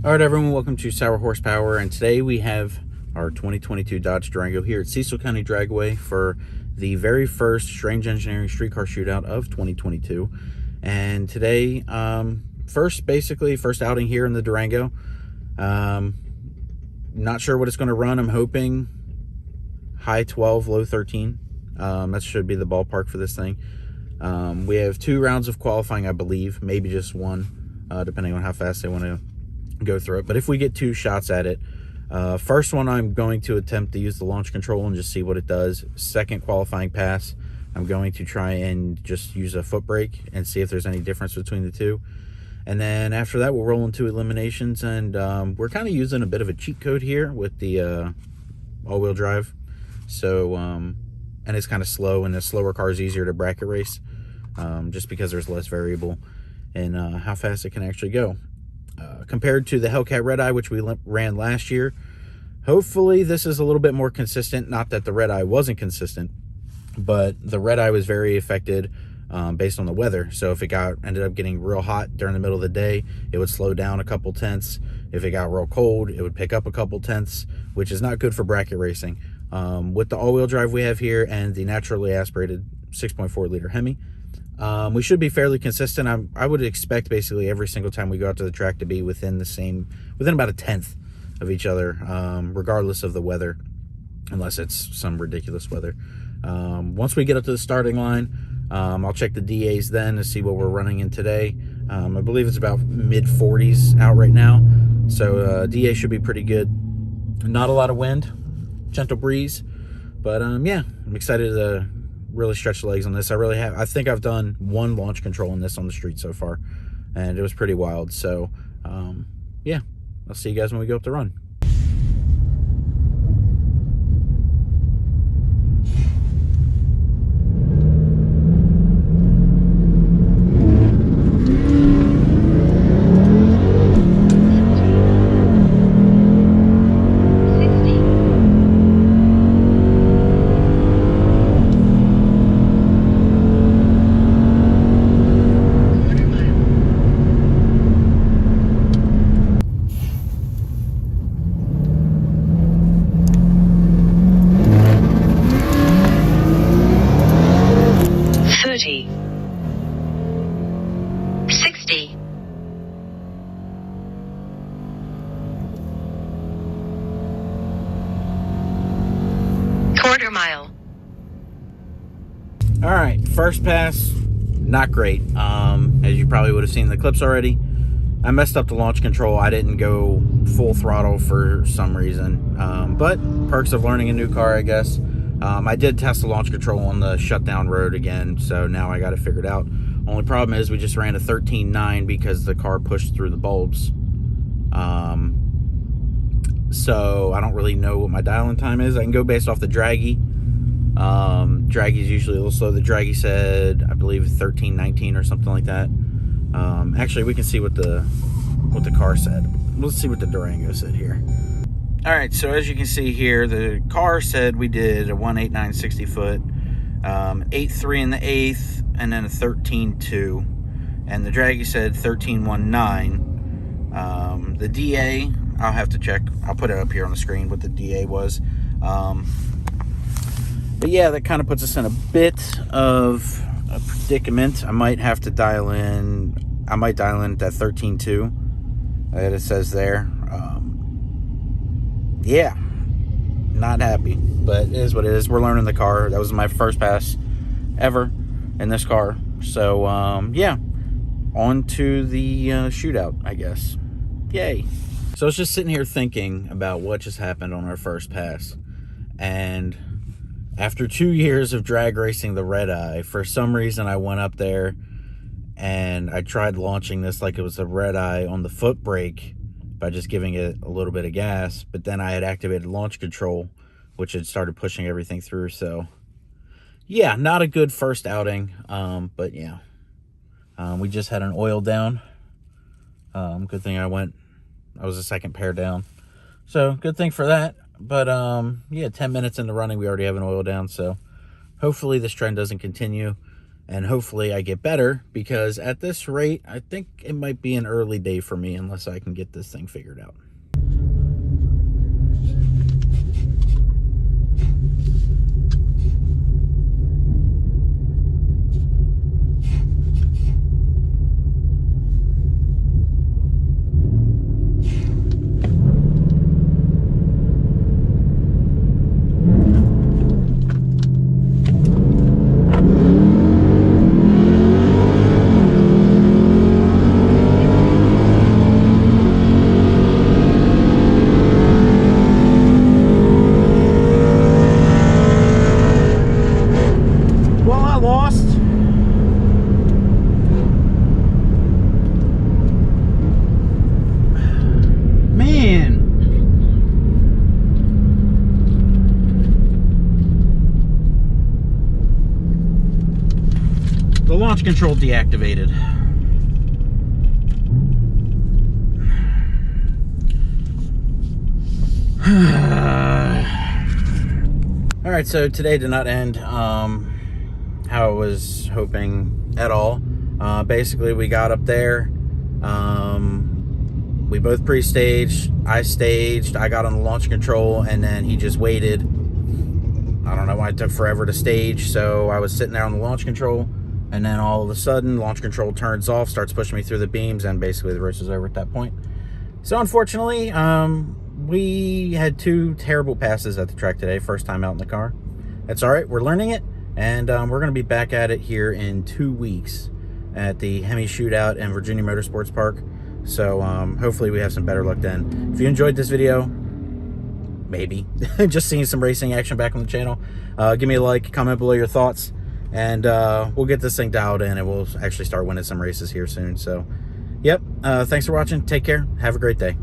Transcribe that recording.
All right, everyone, welcome to Sour Horsepower, and today we have our 2022 Dodge Durango here at Cecil County Dragway for the very first Strange Engineering Streetcar Shootout of 2022. And today, first outing here in the Durango. Not sure what it's going to run. I'm hoping high 12, low 13. That should be the ballpark for this thing. We have 2 rounds of qualifying, I believe, maybe just one, depending on how fast they want to go through it. But if we get 2 shots at it, first one I'm going to attempt to use the launch control and just see what it does. Second qualifying pass, I'm going to try and just use a foot brake and see if there's any difference between the two. And then after that, we'll roll into eliminations, and we're kind of using a bit of a cheat code here with the all-wheel drive. So and it's kind of slow, and the slower car is easier to bracket race, just because there's less variable in how fast it can actually go. Compared to the Hellcat Red Eye, which we ran last year, hopefully this is a little bit more consistent. Not that the Red Eye wasn't consistent, but the Red Eye was very affected based on the weather. So if it ended up getting real hot during the middle of the day, it would slow down a couple tenths. If it got real cold, it would pick up a couple tenths, which is not good for bracket racing. With the all-wheel drive we have here and the naturally aspirated 6.4 liter Hemi, we should be fairly consistent. I would expect basically every single time we go out to the track to be within about a tenth of each other, regardless of the weather, unless it's some ridiculous weather. Once we get up to the starting line, I'll check the DAs then to see what we're running in today. I believe it's about mid 40s out right now, so DA should be pretty good. Not a lot of wind, gentle breeze, but yeah, I'm excited to really stretch the legs on this. I think I've done 1 launch control on this on the street so far, and it was pretty wild. So yeah, I'll see you guys when we go up the run. Quarter mile. All right, first pass, not great. As you probably would have seen in the clips already, I messed up the launch control. I didn't go full throttle for some reason, but perks of learning a new car, I guess. I did test the launch control on the shutdown road again, so now I got it figured out. Only problem is we just ran a 13.9 because the car pushed through the bulbs. So I don't really know what my dial-in time is. I can go based off the Draggy. Draggy's usually a little slow. The Draggy said, I believe, 13.19 or something like that. Actually, we can see what the car said. Let's see what the Durango said here. All right, so as you can see here, the car said we did a 1.89 60 foot, 8.3 in the 8th, and then a 13.2, and the Draggy said 13.19. The DA, I'll have to check. I'll put it up here on the screen what the DA was. But yeah, that kind of puts us in a bit of a predicament. I might dial in at that 13.2 that it says there. Yeah, not happy, but it is what it is. We're learning the car. That was my first pass ever in this car. So yeah, on to the shootout, I guess. Yay. So I was just sitting here thinking about what just happened on our first pass, and after 2 years of drag racing the Red Eye, for some reason I went up there and I tried launching this like it was a Red Eye on the foot brake by just giving it a little bit of gas, but then I had activated launch control, which had started pushing everything through. So yeah, not a good first outing, but yeah, we just had an oil down. Good thing I was the second pair down, so good thing for that. But yeah, 10 minutes into running, we already have an oil down, so hopefully this trend doesn't continue. and hopefully I get better, because at this rate, I think it might be an early day for me unless I can get this thing figured out. The launch control deactivated. All right, so today did not end how I was hoping at all. Basically, we got up there. We both pre-staged. I staged. I got on the launch control, and then he just waited. I don't know why it took forever to stage, so I was sitting there on the launch control. And then all of a sudden, launch control turns off, starts pushing me through the beams, and basically the race is over at that point. So unfortunately, we had 2 terrible passes at the track today, first time out in the car. That's all right, we're learning it, and we're going to be back at it here in 2 weeks at the Hemi Shootout and Virginia Motorsports Park. So hopefully we have some better luck then. If you enjoyed this video, maybe, just seeing some racing action back on the channel, give me a like, comment below your thoughts. And we'll get this thing dialed in, and we'll actually start winning some races here soon. So, yep. Thanks for watching. Take care. Have a great day.